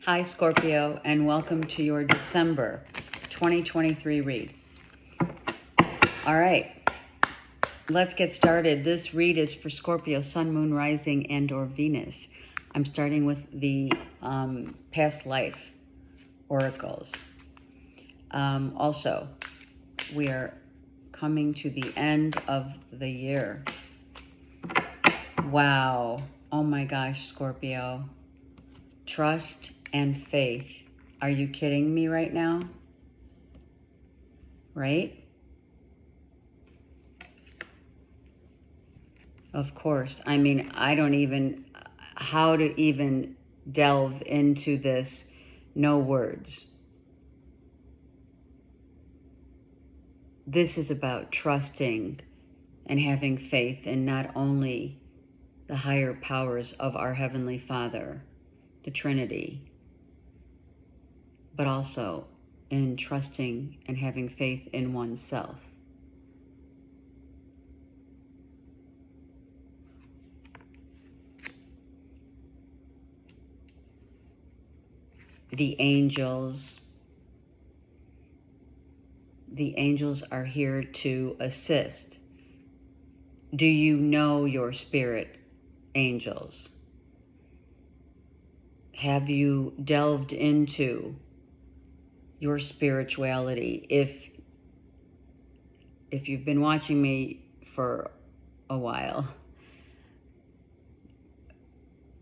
Hi, Scorpio, and welcome to your December 2023 read. All right, let's get started. This read is for Scorpio, Sun, Moon, Rising, and or Venus. I'm starting with the past life oracles. Also, we are coming to the end of the year. Wow. Oh my gosh, Scorpio. Trust and faith. Are you kidding me right now? Right? Of course. I mean, I don't even, how to even delve into this, no words. This is about trusting and having faith in not only the higher powers of our Heavenly Father, the Trinity, but also in trusting and having faith in oneself. The angels are here to assist. Do you know your spirit angels? Have you delved into your spirituality? If you've been watching me for a while,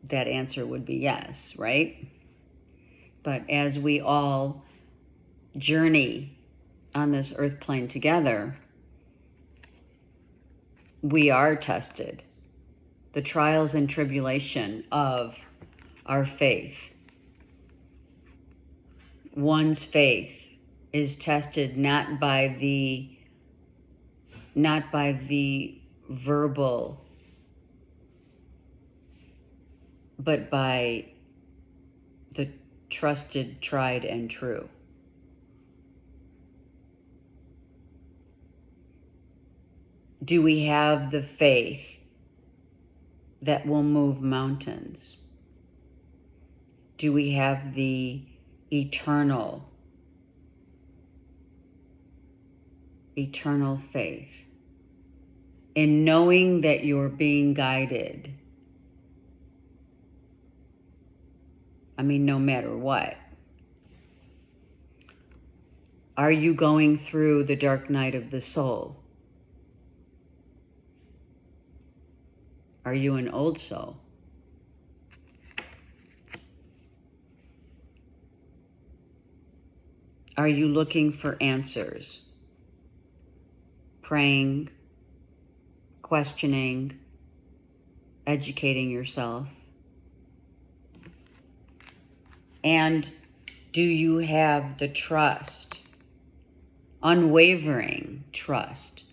that answer would be yes, right? But as we all journey on this earth plane together, we are tested. The trials and tribulation of our faith. One's faith is tested not by the verbal, but by the trusted, tried, and true. Do we have the faith that will move mountains? Do we have the eternal faith in knowing that you're being guided? I mean, no matter what. Are you going through the dark night of the soul? Are you an old soul? Are you looking for answers? Praying, questioning, educating yourself? And do you have the trust, unwavering trust,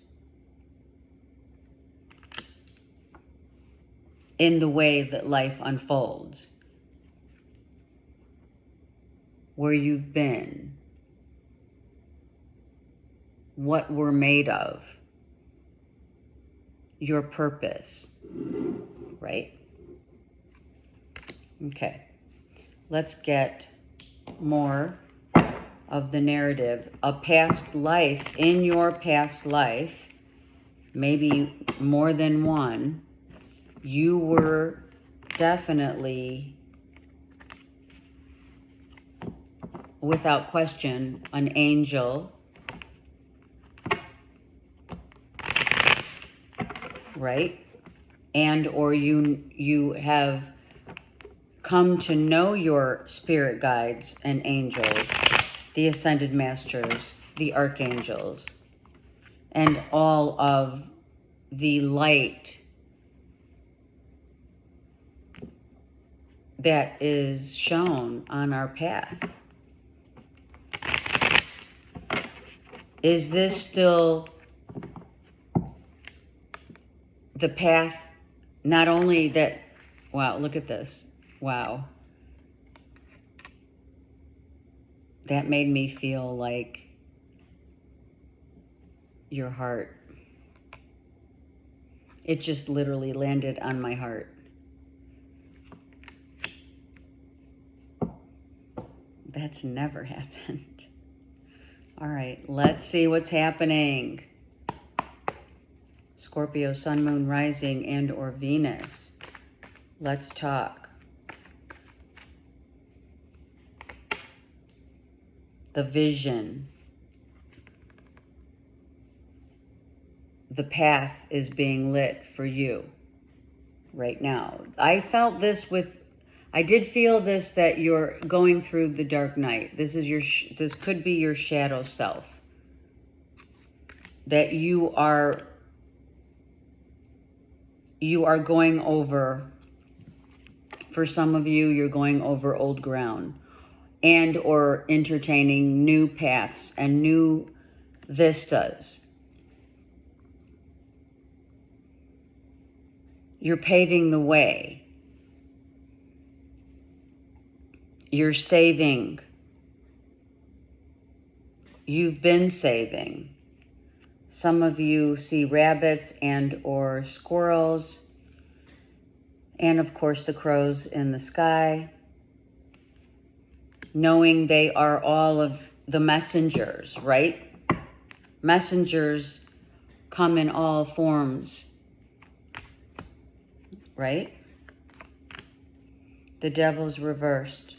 in the way that life unfolds, where you've been, what we're made of, your purpose, right? Okay, let's get more of the narrative. A past life, in your past life, maybe more than one, you were definitely, without question, an angel, right? And or you have come to know your spirit guides and angels, the ascended masters, the archangels, and all of the light that is shown on our path. Is this still the path? Not only that, wow, look at this. Wow. That made me feel like your heart. It just literally landed on my heart. That's never happened. All right, let's see what's happening. Scorpio, Sun, Moon, Rising, and or Venus. Let's talk. The vision. The path is being lit for you right now. I felt this I did feel this, that you're going through the dark night. This could be your shadow self. That you are going over, for some of you, you're going over old ground and or entertaining new paths and new vistas. You're paving the way. You're saving. You've been saving. Some of you see rabbits and or squirrels. And of course the crows in the sky. Knowing they are all of the messengers, right? Messengers come in all forms, right? The devil's reversed.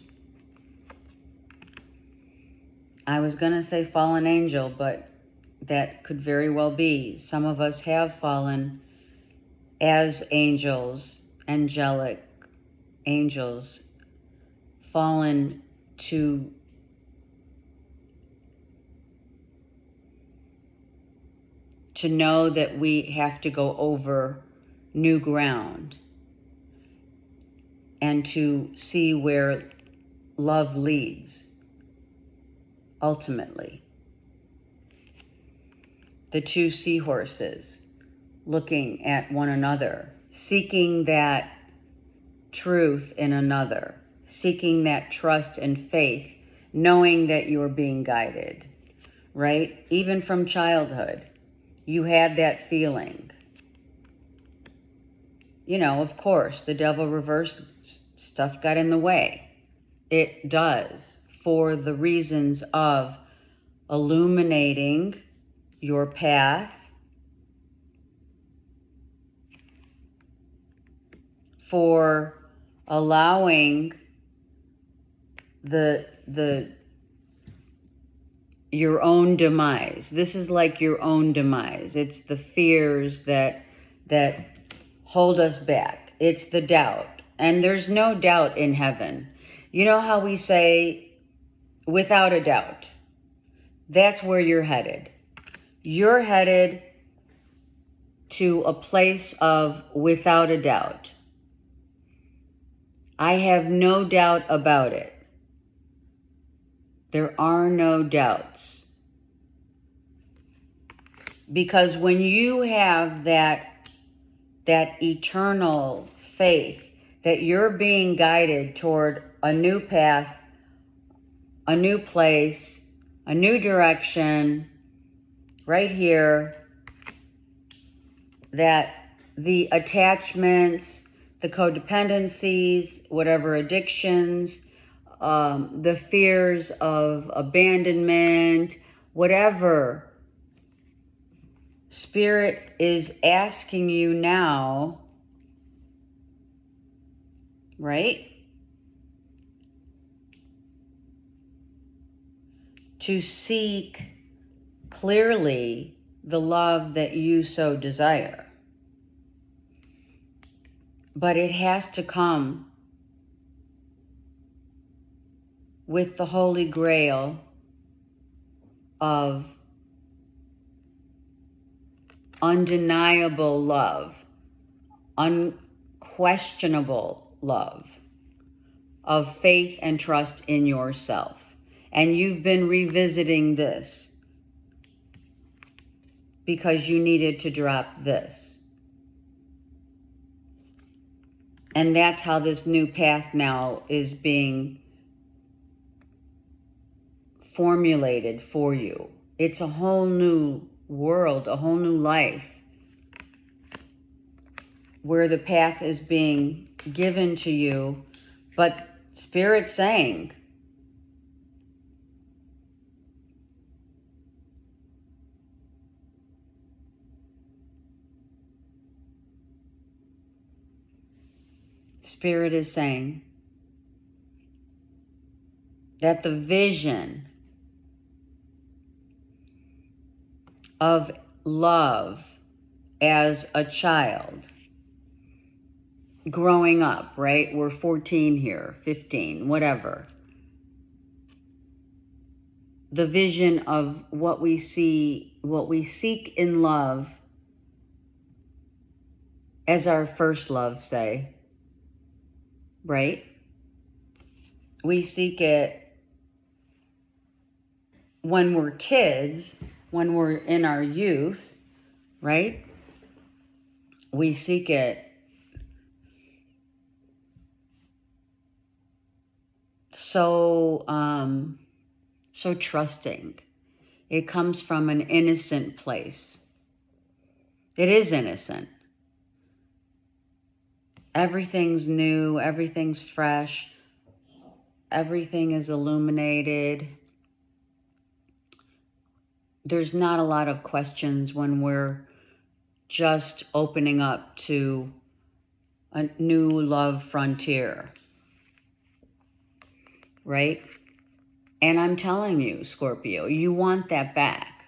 I was going to say fallen angel, but that could very well be. Some of us have fallen as angels, angelic angels, fallen to know that we have to go over new ground and to see where love leads ultimately. The two seahorses looking at one another, seeking that truth in another, seeking that trust and faith, knowing that you're being guided, right? Even from childhood, you had that feeling. You know, of course, the devil reversed, stuff got in the way. It does, for the reasons of illuminating your path, for allowing your own demise. This is like your own demise. It's the fears that hold us back. It's the doubt. And there's no doubt in heaven. You know how we say, without a doubt? That's where you're headed. You're headed to a place of without a doubt. I have no doubt about it. There are no doubts. Because when you have that eternal faith that you're being guided toward a new path, a new place, a new direction, right here, that the attachments, the codependencies, whatever addictions, the fears of abandonment, whatever, Spirit is asking you now, right, to seek clearly the love that you so desire. But it has to come with the Holy Grail of undeniable love, unquestionable love, of faith and trust in yourself. And you've been revisiting this because you needed to drop this. And that's how this new path now is being formulated for you. It's a whole new world, a whole new life, where the path is being given to you, but Spirit's saying, Spirit is saying that the vision of love as a child growing up, right? We're 14 here, 15, whatever. The vision of what we see, what we seek in love as our first love, say, right? We seek it when we're kids, when we're in our youth, right? We seek it so trusting. It comes from an innocent place. It is innocent. Everything's new, everything's fresh, everything is illuminated. There's not a lot of questions when we're just opening up to a new love frontier, right? And I'm telling you, Scorpio, you want that back.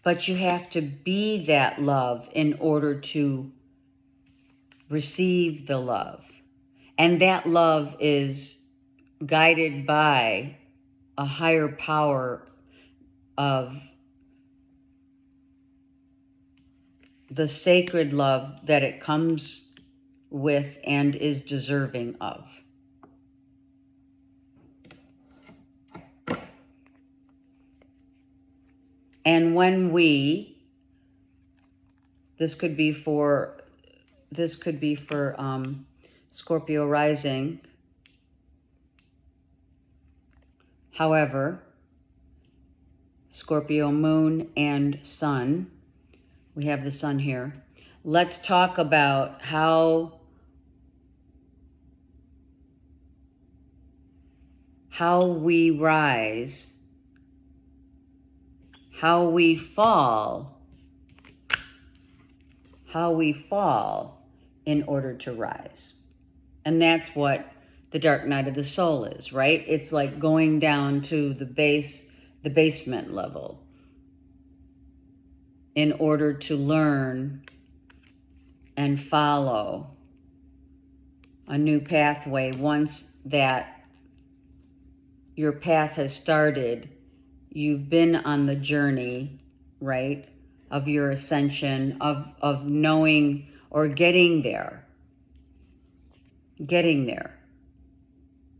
But you have to be that love in order to receive the love. And that love is guided by a higher power of the sacred love that it comes with and is deserving of. And when this could be for Scorpio rising. However, Scorpio moon and sun, we have the sun here. Let's talk about how we rise, how we fall in order to rise. And that's what the dark night of the soul is, right? It's like going down to the basement level in order to learn and follow a new pathway. Once that your path has started, you've been on the journey, right, of your ascension, of knowing or getting there,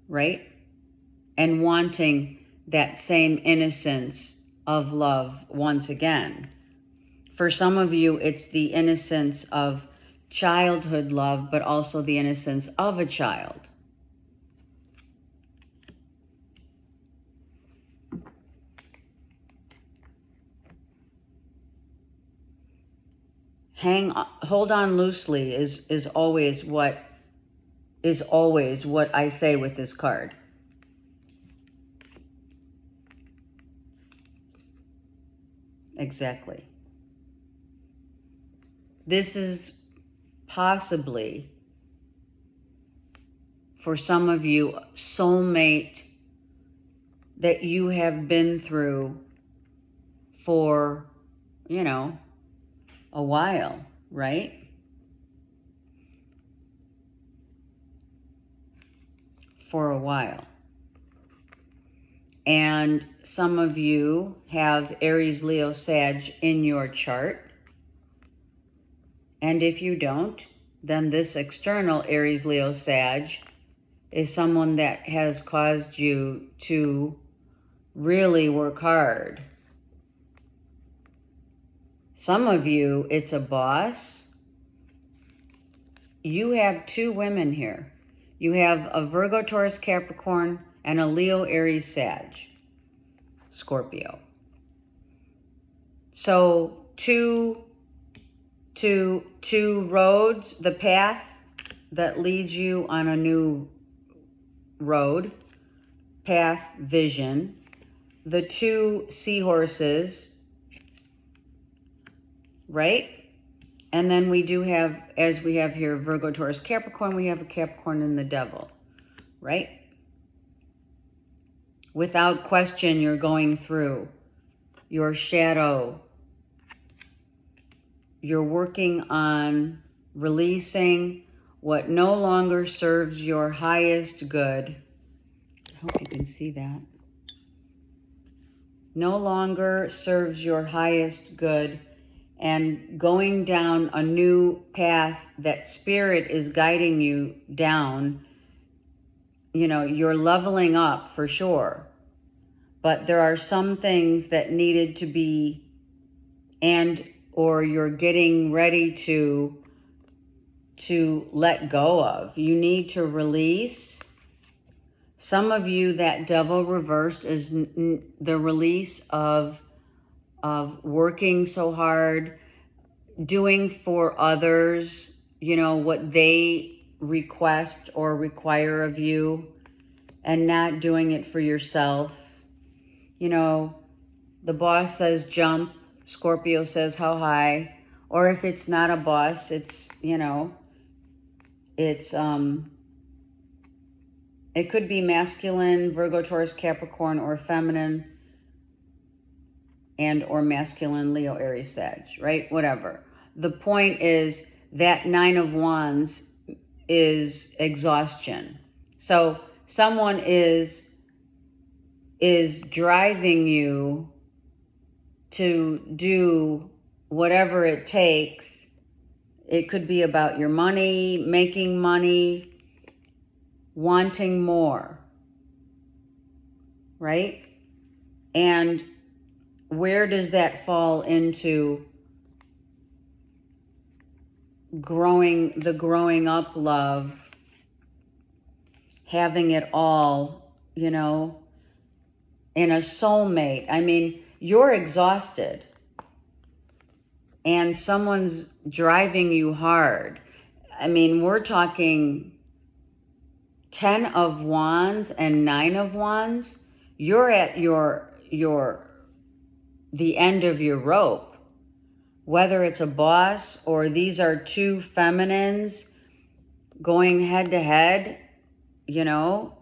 right? And wanting that same innocence of love once again. For some of you, it's the innocence of childhood love, but also the innocence of a child. Hold on loosely is always what I say with this card. Exactly. This is possibly, for some of you, soulmate that you have been through for, a while, right? For a while. And some of you have Aries, Leo, Sag in your chart. And if you don't, then this external Aries, Leo, Sag is someone that has caused you to really work hard. Some of you, it's a boss. You have two women here. You have a Virgo, Taurus, Capricorn, and a Leo, Aries, Sag, Scorpio. So two roads, the path that leads you on a new road, path, vision, the two seahorses, right? And then we do have, as we have here, Virgo, Taurus, Capricorn, we have a Capricorn in the Devil, right? Without question, you're going through your shadow. You're working on releasing what no longer serves your highest good. I hope you can see that. No longer serves your highest good, and going down a new path that Spirit is guiding you down. You know, you're leveling up for sure, but there are some things that needed to be, or you're getting ready to let go of. You need to release. Some of you, that Devil reversed is the release of working so hard, doing for others, you know, what they request or require of you, and not doing it for yourself. You know, the boss says jump, Scorpio says how high, or if it's not a boss, it's, you know, it's, it could be masculine, Virgo, Taurus, Capricorn, or feminine, and or masculine, Leo, Aries, Sag, right? Whatever. The point is that 9 of Wands is exhaustion. So someone is driving you to do whatever it takes. It could be about your money, making money, wanting more, right? And where does that fall into growing up love, having it all, you know, in a soulmate? I mean, you're exhausted and someone's driving you hard. I mean, we're talking 10 of Wands and 9 of Wands. You're at the end of your rope, whether it's a boss or these are two feminines going head to head. You know,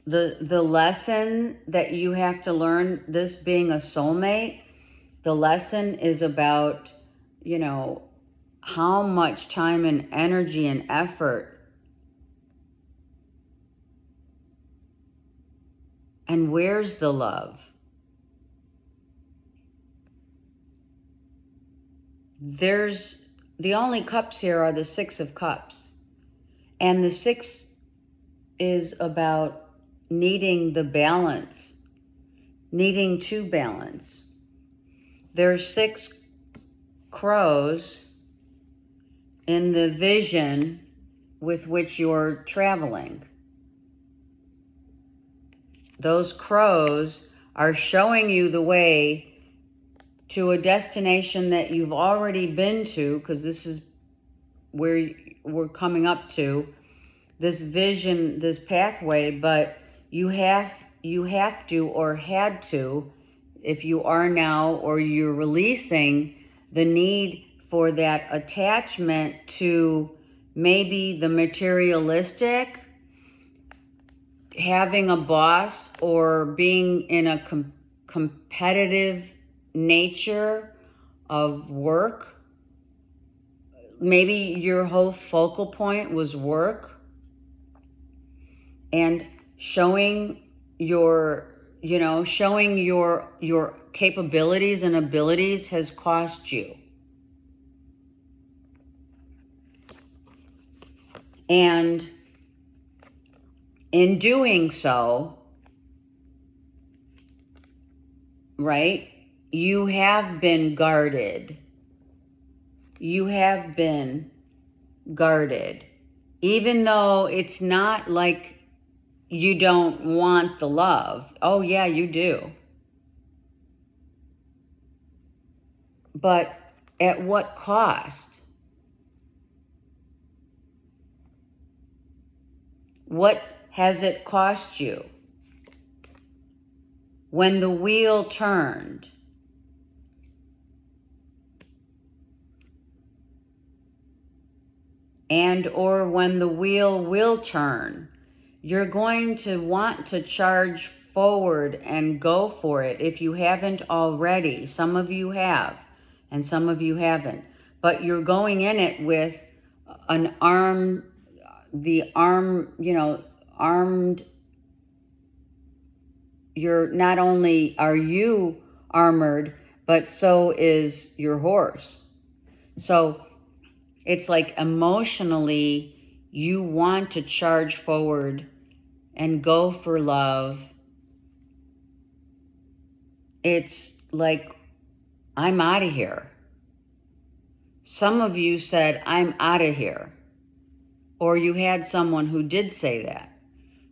the lesson that you have to learn, this being a soulmate, the lesson is about, you know, how much time and energy and effort and where's the love? There's, the only cups here are the 6 of Cups. And the 6 is about needing the balance, needing to balance. There's 6 crows in the vision with which you're traveling. Those crows are showing you the way to a destination that you've already been to, because this is where we're coming up to, this vision, this pathway, but you have to, or had to, if you are now, or you're releasing the need for that attachment to maybe the materialistic, having a boss, or being in a competitive nature of work. Maybe your whole focal point was work, and showing your, you know, showing your capabilities and abilities has cost you. And in doing so, right, you have been guarded. You have been guarded. Even though it's not like you don't want the love. Oh, yeah, you do. But at what cost? What has it cost you? When the wheel turned, and or when the wheel will turn. You're going to want to charge forward and go for it if you haven't already. Some of you have, and some of you haven't. But you're going in it with an armed, armed. You're not only are you armored, but so is your horse. So it's like emotionally, you want to charge forward and go for love. It's like, I'm out of here. Some of you said, I'm out of here. Or you had someone who did say that.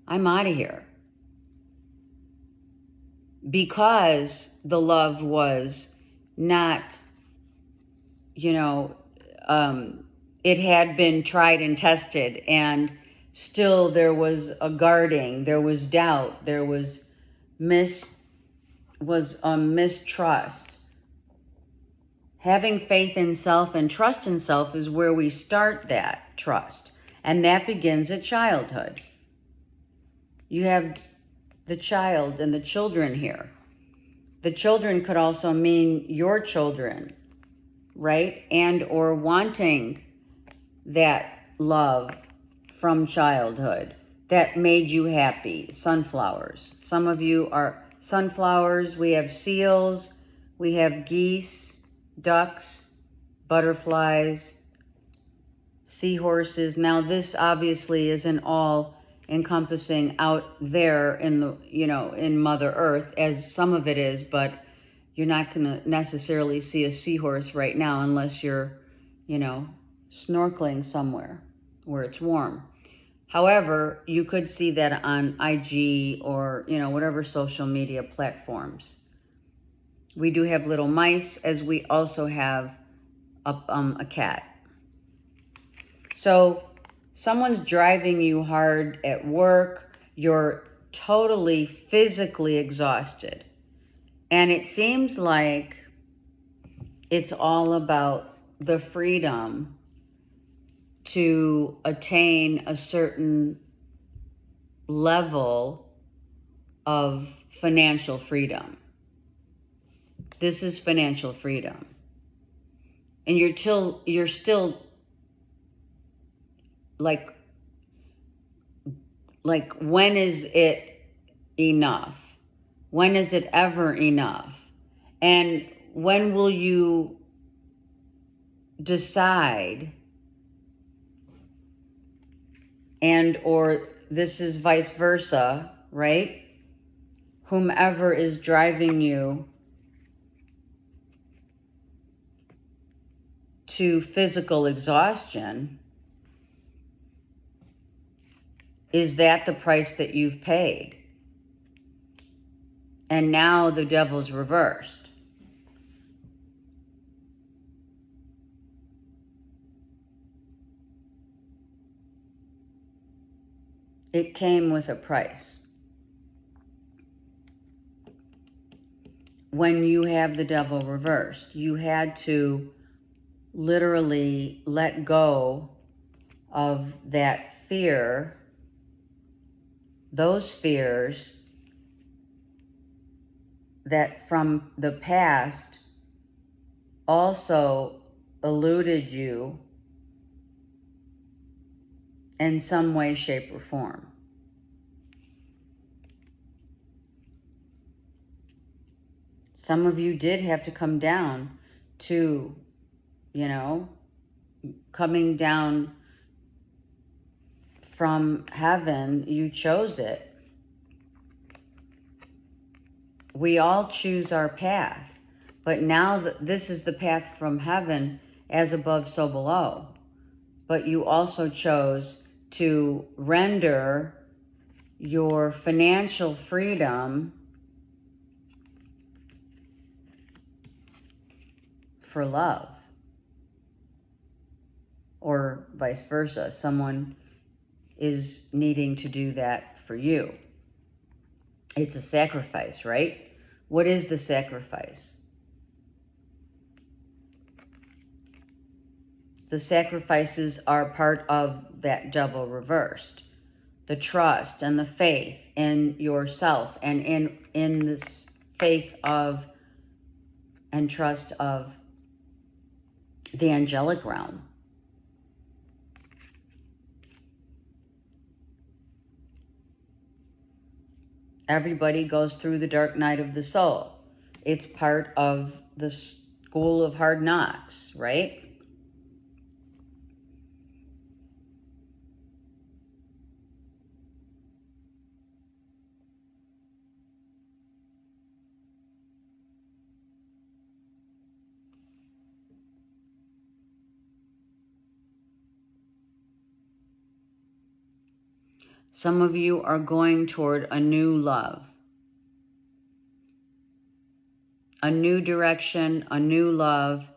I'm out of here. Because the love was not, it had been tried and tested, and still there was a guarding, there was doubt, there was mistrust. Having faith in self and trust in self is where we start that trust, and that begins at childhood. You have the child and the children here. The children could also mean your children, right? And or wanting that love from childhood that made you happy. Sunflowers. Some of you are sunflowers. We have seals. We have geese, ducks, butterflies, seahorses. Now this obviously isn't all encompassing out there in the, in Mother Earth, as some of it is, but you're not going to necessarily see a seahorse right now unless you're, snorkeling somewhere where it's warm. However, you could see that on IG or, whatever social media platforms. We do have little mice, as we also have a cat. So someone's driving you hard at work. You're totally physically exhausted. And it seems like it's all about the freedom to attain a certain level of financial freedom. This is financial freedom. And you're still like when is it enough? When is it ever enough? And when will you decide, and or this is vice versa, right? Whomever is driving you to physical exhaustion, is that the price that you've paid? And now the devil's reversed. It came with a price. When you have the devil reversed, you had to literally let go of that fear, those fears that from the past also eluded you in some way, shape, or form. Some of you did have to come down to, coming down from heaven. You chose it. We all choose our path. But now this is the path from heaven, as above, so below. But you also chose to render your financial freedom for love, or vice versa. Someone is needing to do that for you. It's a sacrifice, right? What is the sacrifice? The sacrifices are part of that devil reversed. The trust and the faith in yourself and in this faith of and trust of the angelic realm. Everybody goes through the dark night of the soul. It's part of the school of hard knocks, right? Some of you are going toward a new love, a new direction, a new love,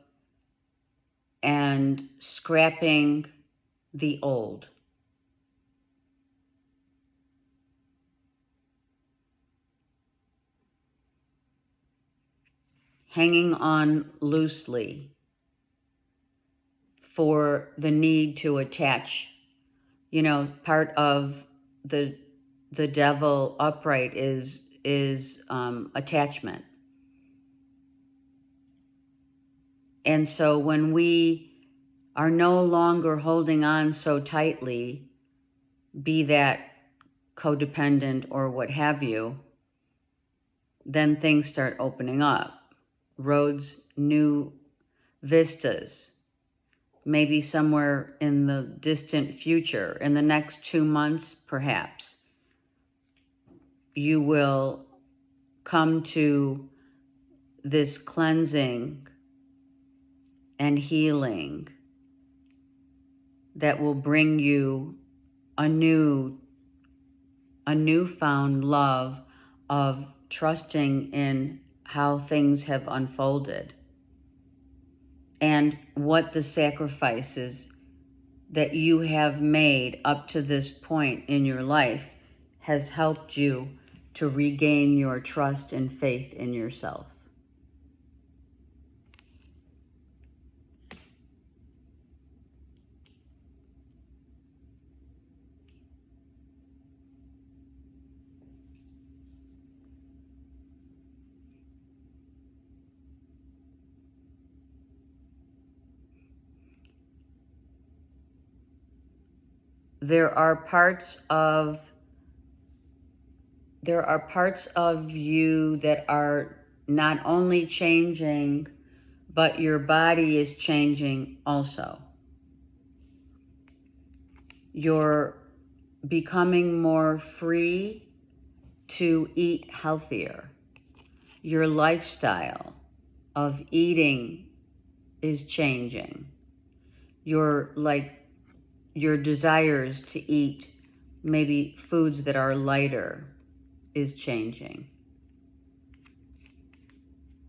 and scrapping the old. Hanging on loosely for the need to attach. You know, part of the devil upright is attachment. And so when we are no longer holding on so tightly, be that codependent or what have you, then things start opening up. Roads, new vistas, maybe somewhere in the distant future, in the next 2 months, perhaps, you will come to this cleansing and healing that will bring you a newfound love of trusting in how things have unfolded and what the sacrifices that you have made up to this point in your life has helped you to regain your trust and faith in yourself. There are parts of you that are not only changing, but your body is changing also. You're becoming more free to eat healthier. Your lifestyle of eating is changing. Your desires to eat maybe foods that are lighter is changing.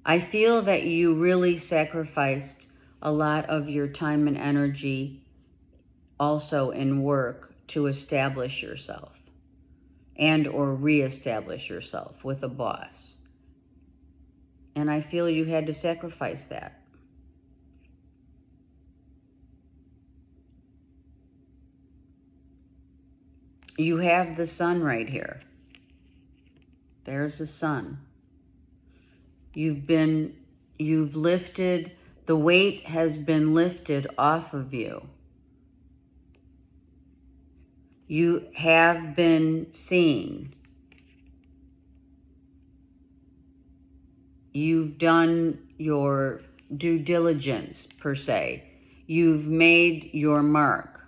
I feel that you really sacrificed a lot of your time and energy also in work to establish yourself and or reestablish yourself with a boss. And I feel you had to sacrifice that. You have the sun right here. There's the sun. You've lifted, the weight has been lifted off of you. You have been seen. You've done your due diligence, per se. You've made your mark.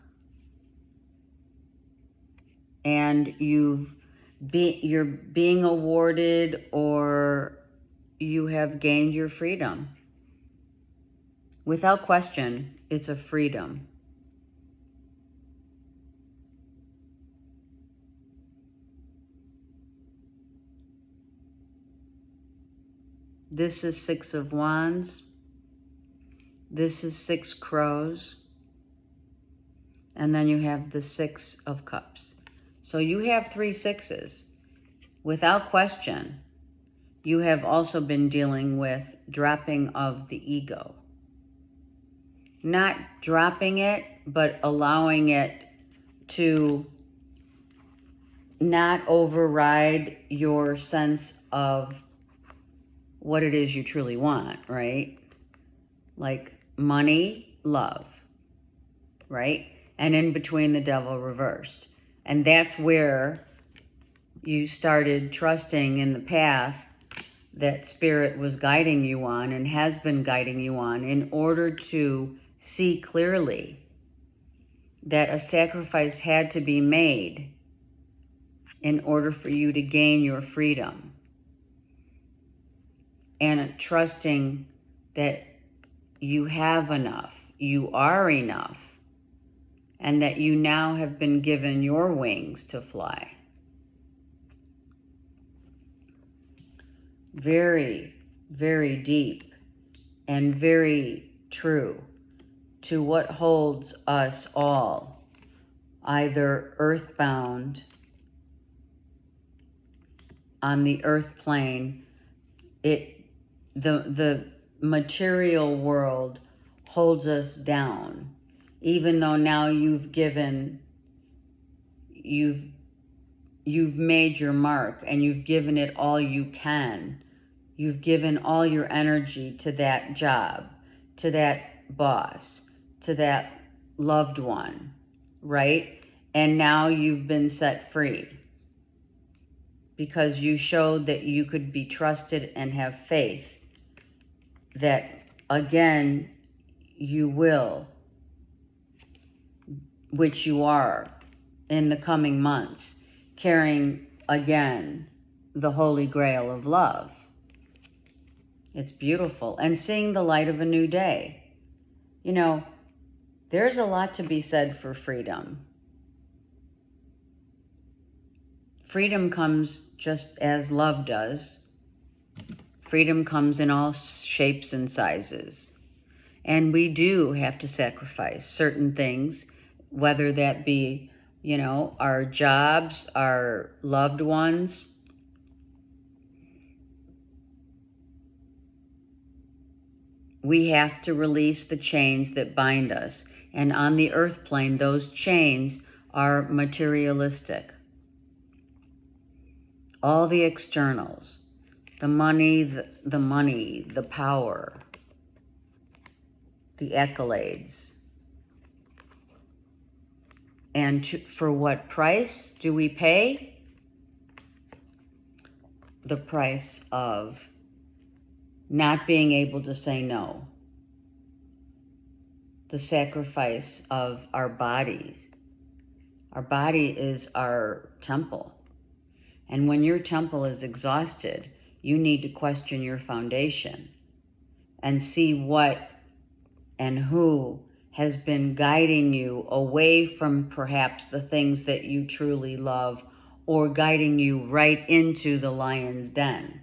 And you're being awarded, or you have gained your freedom. Without question, it's a freedom. This is 6 of Wands. This is 6 crows. And then you have the 6 of Cups. So you have 3 sixes. Without question, you have also been dealing with dropping of the ego. not dropping it, but allowing it to not override your sense of what it is you truly want, right? Like money, love, right? And in between, the devil reversed. And that's where you started trusting in the path that Spirit was guiding you on and has been guiding you on, in order to see clearly that a sacrifice had to be made in order for you to gain your freedom. And trusting that you have enough, you are enough, and that you now have been given your wings to fly. Very, very deep and very true to what holds us all, either earthbound on the earth plane. The material world holds us down, even though now you've made your mark and you've given it all you can. You've given all your energy to that job, to that boss, to that loved one, right? And now you've been set free because you showed that you could be trusted and have faith that, again, you will, which you are in the coming months, carrying again the Holy Grail of love. It's beautiful. And seeing the light of a new day. You know, there's a lot to be said for freedom. Freedom comes just as love does. Freedom comes in all shapes and sizes. And we do have to sacrifice certain things, whether that be, you know, our jobs, our loved ones. We have to release the chains that bind us. And on the earth plane, those chains are materialistic. All the externals, the money, the power, the accolades. And for what price do we pay? The price of not being able to say no. The sacrifice of our bodies. Our body is our temple. And when your temple is exhausted, you need to question your foundation and see what and who has been guiding you away from perhaps the things that you truly love, or guiding you right into the lion's den.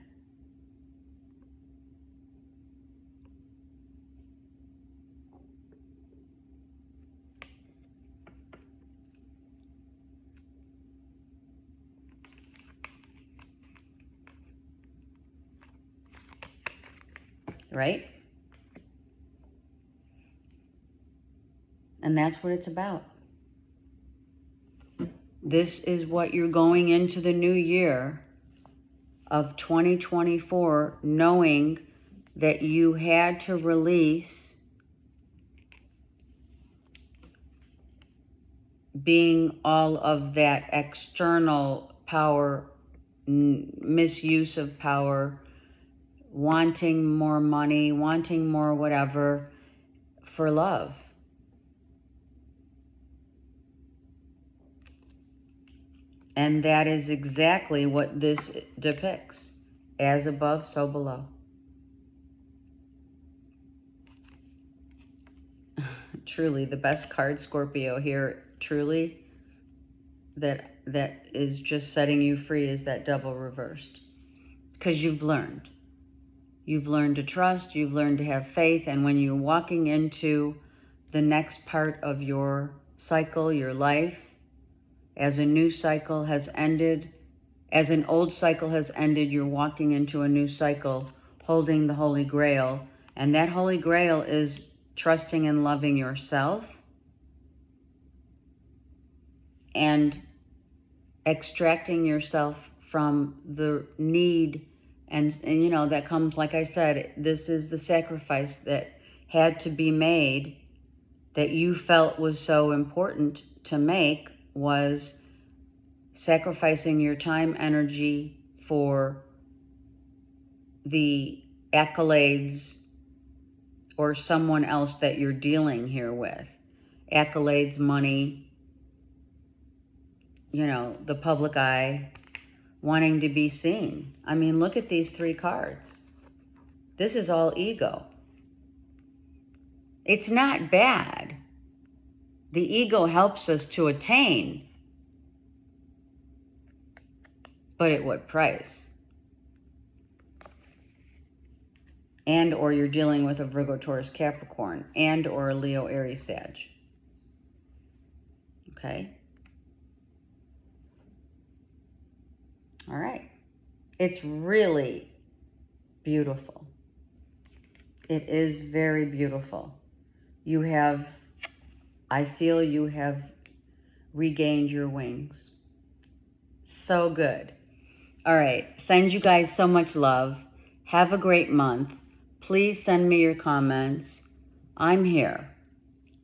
Right? And that's what it's about. This is what you're going into the new year of 2024, knowing that you had to release being all of that external power, misuse of power, wanting more money, wanting more whatever, for love. And that is exactly what this depicts. As above, so below. Truly, the best card, Scorpio, here, truly, that is just setting you free is that devil reversed. Because you've learned. You've learned to trust, you've learned to have faith, and when you're walking into the next part of your cycle, your life, as a new cycle has ended, as an old cycle has ended, you're walking into a new cycle holding the Holy Grail. And that Holy Grail is trusting and loving yourself, and extracting yourself from the need. And you know, that comes, like I said, this is the sacrifice that had to be made, that you felt was so important to make, was sacrificing your time, energy for the accolades or someone else that you're dealing here with. Accolades, money, you know, the public eye, wanting to be seen. I mean, look at these 3 cards. This is all ego. It's not bad. The ego helps us to attain, but at what price? And or you're dealing with a Virgo, Taurus, Capricorn, and or a Leo, Aries, Sag. Okay? All right. It's really beautiful. It is very beautiful. You have, I feel you have regained your wings. So good. All right. Send you guys so much love. Have a great month. Please send me your comments. I'm here.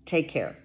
Take care.